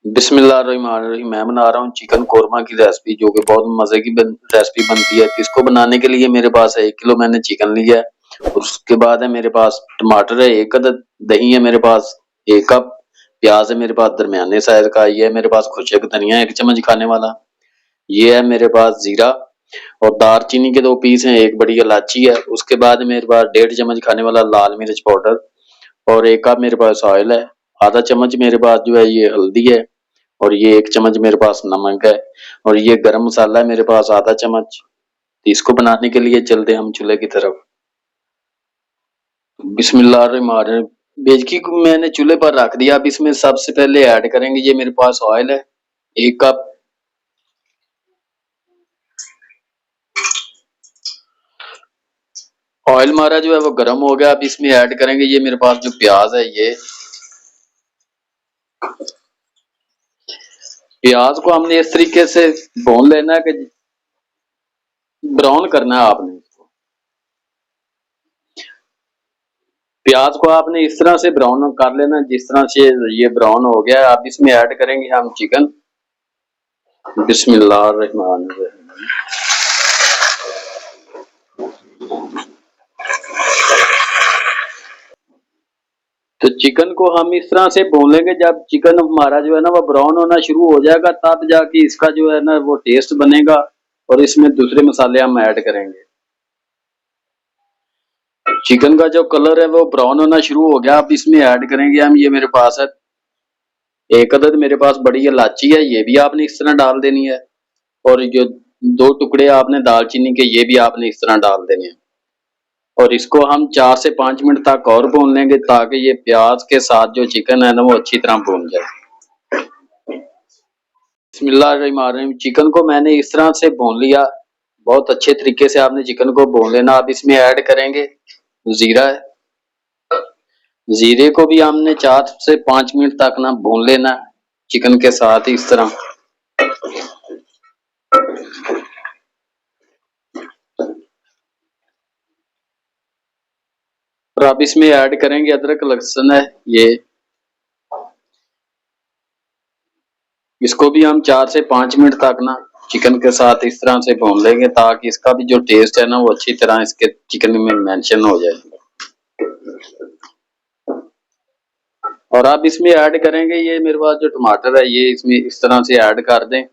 बिस्मिल्लाहिर्रहमानिर्रहीम। मैं बना रहा हूँ चिकन कोरमा की रेसिपी, जो कि बहुत मज़े की रेसिपी बनती है। तो इसको बनाने के लिए मेरे पास है 1 किलो मैंने चिकन लिया है। और उसके बाद है मेरे पास टमाटर है 1 अदद, दही है मेरे पास 1 कप, प्याज है मेरे पास दरमियाने साइज का, ये है मेरे पास खुशक धनिया 1 चम्मच खाने वाला, ये है मेरे पास जीरा, और दारचीनी के 2 पीस हैं, 1 बड़ी इलायची है। उसके बाद मेरे पास 1.5 चम्मच खाने वाला लाल मिर्च पाउडर, और 1 कप मेरे पास ऑयल है, आधा चम्मच मेरे पास जो है ये हल्दी है, और ये 1 चम्मच मेरे पास नमक है, और ये गरम मसाला है मेरे पास आधा चम्मच। तो इसको बनाने के लिए चलते हैं हम चूल्हे की तरफ। बिस्मिल्लाहिर्रहमानिर्रहीम। बेजकी को मैंने चूल्हे पर रख दिया। अब इसमें सबसे पहले ऐड करेंगे, ये मेरे पास ऑयल है 1 कप, ऑयल हमारा जो है वो गर्म हो गया। अब इसमें ऐड करेंगे ये मेरे पास जो प्याज है, ये प्याज को हमने इस तरीके से भून लेना है कि ब्राउन करना है आपने इसको। प्याज को आपने इस तरह से ब्राउन कर लेना जिस तरह से ये ब्राउन हो गया है। अब इसमें ऐड करेंगे हम चिकन। बिस्मिल्लाहिर्रहमानिर्रहीम। तो चिकन को हम इस तरह से भून लेंगे, जब चिकन हमारा जो है ना वो ब्राउन होना शुरू हो जाएगा, तब जाके इसका जो है ना वो टेस्ट बनेगा, और इसमें दूसरे मसाले हम ऐड करेंगे। चिकन का जो कलर है वो ब्राउन होना शुरू हो गया। अब इसमें ऐड करेंगे हम, ये मेरे पास है 1 अदद मेरे पास बड़ी इलायची है, ये भी आपने इस तरह डाल देनी है, और जो 2 टुकड़े आपने दालचीनी के, ये भी आपने इस तरह डाल देने हैं। और इसको हम 4 से 5 मिनट तक और भून लेंगे, ताकि ये प्याज के साथ जो चिकन है ना वो अच्छी तरह भून जाए। बिस्मिल्लाहिर्रहमानिर्रहीम। चिकन को मैंने इस तरह से भून लिया, बहुत अच्छे तरीके से आपने चिकन को भून लेना। अब इसमें ऐड करेंगे जीरा है, जीरे को भी हमने 4 से 5 मिनट तक ना भून लेना चिकन के साथ ही इस तरह। और अब इसमें ऐड करेंगे अदरक लहसुन है ये, इसको भी हम 4 से 5 मिनट तक ना चिकन के साथ इस तरह से भून लेंगे, ताकि इसका भी जो टेस्ट है ना वो अच्छी तरह इसके चिकन में मेंशन हो जाए। और अब इसमें ऐड करेंगे ये मेरे पास जो टमाटर है, ये इसमें इस तरह से ऐड कर दें।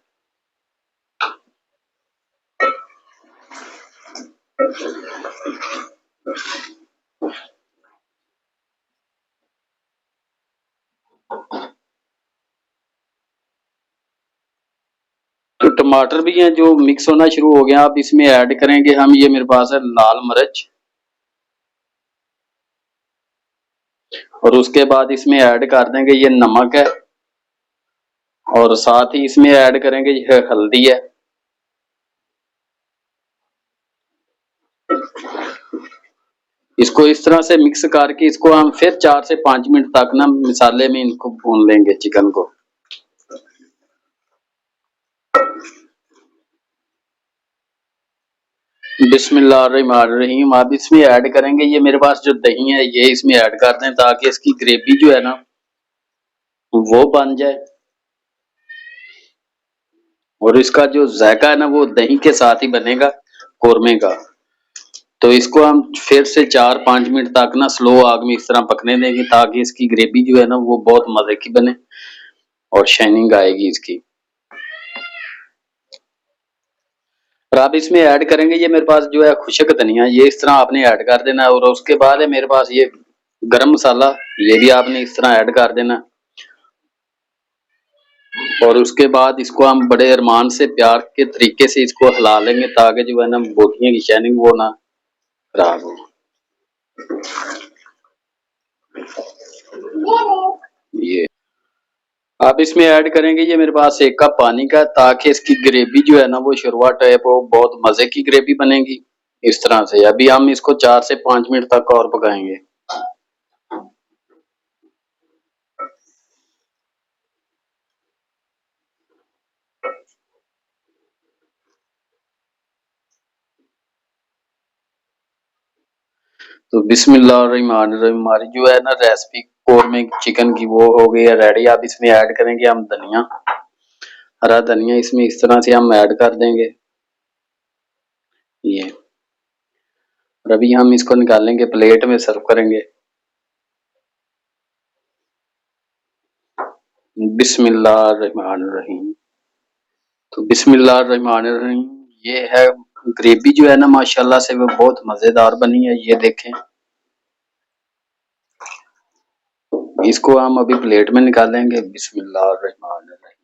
तो टमाटर भी हैं जो मिक्स होना शुरू हो गया। अब इसमें ऐड करेंगे हम, ये मेरे पास है लाल मिर्च, और उसके बाद इसमें ऐड कर देंगे ये नमक है, और साथ ही इसमें ऐड करेंगे ये हल्दी है। इसको इस तरह से मिक्स करके इसको हम फिर 4 से 5 मिनट तक ना मसाले में इनको भून लेंगे चिकन को। बिस्मिल्लाहिर्रहमानिर्रहीम। अब इसमें ऐड करेंगे ये मेरे पास जो दही है, ये इसमें ऐड कर दें, ताकि इसकी ग्रेवी जो है ना वो बन जाए, और इसका जो जायका है ना वो दही के साथ ही बनेगा कोरमे का। तो इसको हम फिर से 4-5 मिनट तक ना स्लो आग में इस तरह पकने देंगे, ताकि इसकी ग्रेवी जो है ना वो बहुत मजे की बने और शाइनिंग आएगी इसकी। और आप इसमें ऐड करेंगे ये मेरे पास जो है खुशक धनिया, ये इस तरह आपने ऐड कर देना है। और उसके बाद है मेरे पास ये गरम मसाला, ये भी आपने इस तरह ऐड कर देना। और उसके बाद इसको हम बड़े अरमान से प्यार के तरीके से इसको हिला लेंगे, ताकि जो है ना बोटियां की शाइनिंग वो ना खराब हो। ये आप इसमें ऐड करेंगे ये मेरे पास 1 कप पानी का, ताकि इसकी ग्रेवी जो है ना वो शोरबा टाइप हो, बहुत मजे की ग्रेवी बनेगी इस तरह से। अभी हम इसको 4 से 5 मिनट तक और पकाएंगे। तो बिस्मिल्लाहिर्रहमानिर्रहीम, हमारी जो है ना रेसिपी कौरमे चिकन की वो हो गई है रेडी। अब इसमें ऐड करेंगे हम धनिया, हरा धनिया इसमें इस तरह से हम ऐड कर देंगे ये। और अभी हम इसको निकालेंगे, प्लेट में सर्व करेंगे। बिस्मिल्लाहिर्रहमानिर्रहीम। तो बिस्मिल्लाहिर्रहमानिर्रहीम, ये है ग्रेवी जो है ना माशाल्लाह से वो बहुत मजेदार बनी है। ये देखें, इसको हम अभी प्लेट में निकालेंगे। बिस्मिल्लाहिर्रहमानिर्रहीम।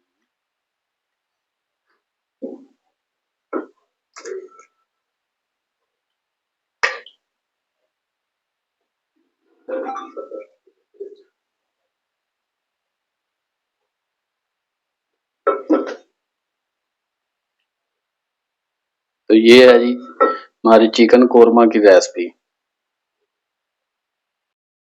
तो ये है जी हमारी चिकन कोरमा की रेसिपी।